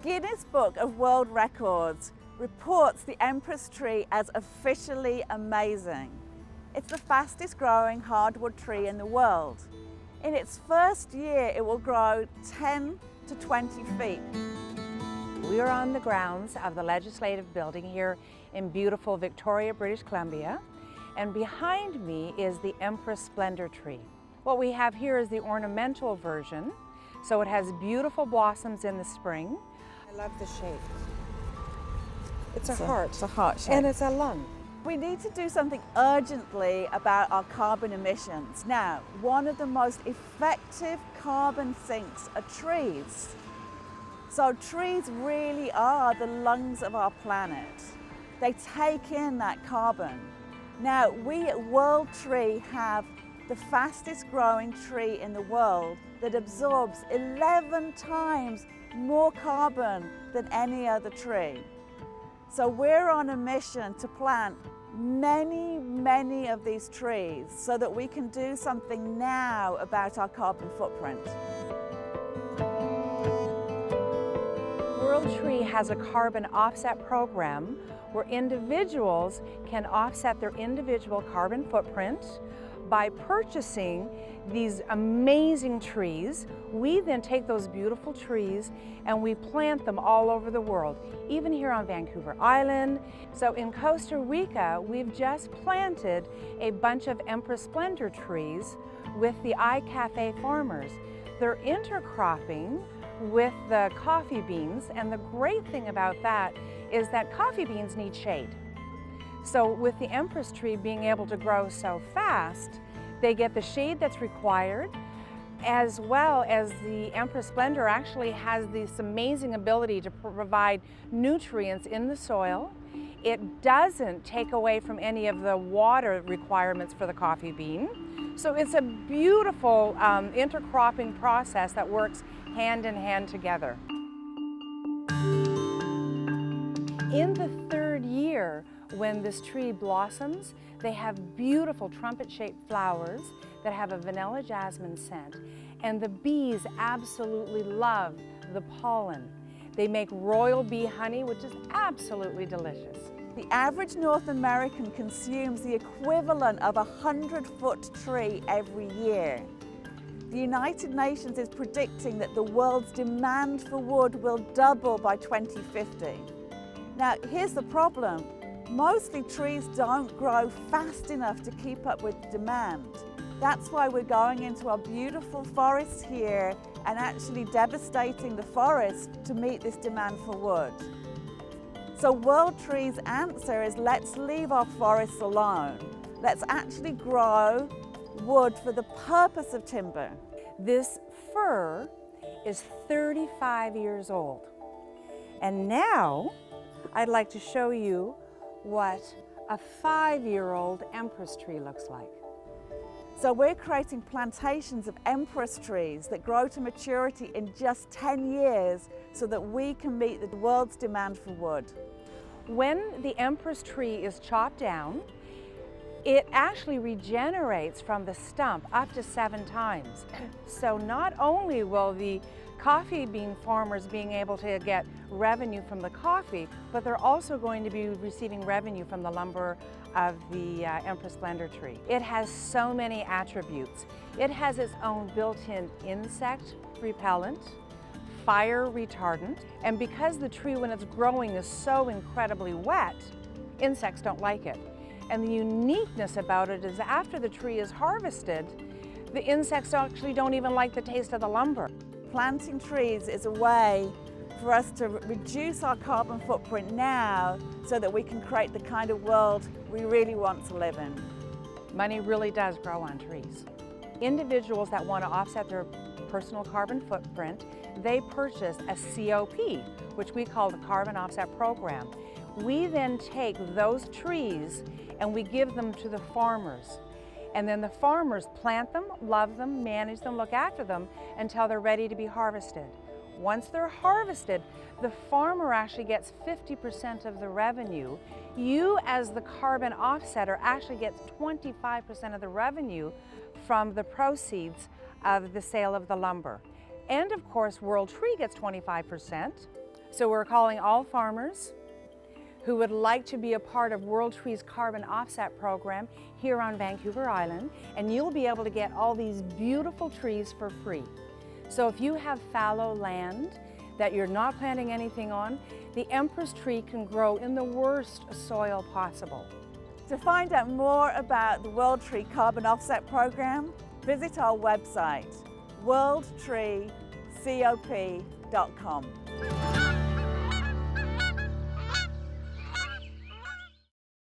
Guinness Book of World Records reports the Empress tree as officially amazing. It's the fastest growing hardwood tree in the world. In its first year, it will grow 10 to 20 feet. We are on the grounds of the Legislative Building here in beautiful Victoria, British Columbia, and behind me is the Empress Splendor tree. What we have here is the ornamental version, so it has beautiful blossoms in the spring. I love the shape. It's a heart. It's a heart shape. And it's a lung. We need to do something urgently about our carbon emissions. Now, one of the most effective carbon sinks are trees. So trees really are the lungs of our planet. They take in that carbon. Now, we at World Tree have the fastest growing tree in the world that absorbs 11 times more carbon than any other tree. So we're on a mission to plant many of these trees so that we can do something now about our carbon footprint. World Tree has a carbon offset program where individuals can offset their individual carbon footprint by purchasing these amazing trees. We then take those beautiful trees and we plant them all over the world, even here on Vancouver Island. So in Costa Rica, we've just planted a bunch of Empress Splendor trees with the iCafe farmers. They're intercropping with the coffee beans, and the great thing about that is that coffee beans need shade. So with the Empress tree being able to grow so fast, they get the shade that's required, as well as the Empress Splendor actually has this amazing ability to provide nutrients in the soil. It doesn't take away from any of the water requirements for the coffee bean. So it's a beautiful intercropping process that works hand in hand together. In the third year, when this tree blossoms, they have beautiful trumpet-shaped flowers that have a vanilla jasmine scent, and the bees absolutely love the pollen. They make royal bee honey, which is absolutely delicious. The average North American consumes the equivalent of a 100-foot tree every year. The United Nations is predicting that the world's demand for wood will double by 2050. Now, here's the problem. Mostly trees don't grow fast enough to keep up with demand. That's why we're going into our beautiful forests here and actually devastating the forest to meet this demand for wood. So World Tree's answer is, let's leave our forests alone. Let's actually grow wood for the purpose of timber. This fir is 35 years old. And now I'd like to show you what a 5-year-old Empress tree looks like. So we're creating plantations of Empress trees that grow to maturity in just 10 years so that we can meet the world's demand for wood. When the Empress tree is chopped down, it actually regenerates from the stump up to 7 times. So not only will the coffee bean farmers being able to get revenue from the coffee, but they're also going to be receiving revenue from the lumber of the Empress Splendor tree. It has so many attributes. It has its own built-in insect repellent, fire retardant, and because the tree when it's growing is so incredibly wet, insects don't like it. And the uniqueness about it is after the tree is harvested, the insects actually don't even like the taste of the lumber. Planting trees is a way for us to reduce our carbon footprint now so that we can create the kind of world we really want to live in. Money really does grow on trees. Individuals that want to offset their personal carbon footprint, they purchase a COP, which we call the Carbon Offset Program. We then take those trees and we give them to the farmers. And then the farmers plant them, love them, manage them, look after them until they're ready to be harvested. Once they're harvested, the farmer actually gets 50% of the revenue. You, as the carbon offsetter, actually gets 25% of the revenue from the proceeds of the sale of the lumber. And of course, World Tree gets 25%. So we're calling all farmers who would like to be a part of World Tree's carbon offset program here on Vancouver Island, and you'll be able to get all these beautiful trees for free. So if you have fallow land that you're not planting anything on, the Empress tree can grow in the worst soil possible. To find out more about the World Tree Carbon Offset Program, visit our website, worldtreecop.com.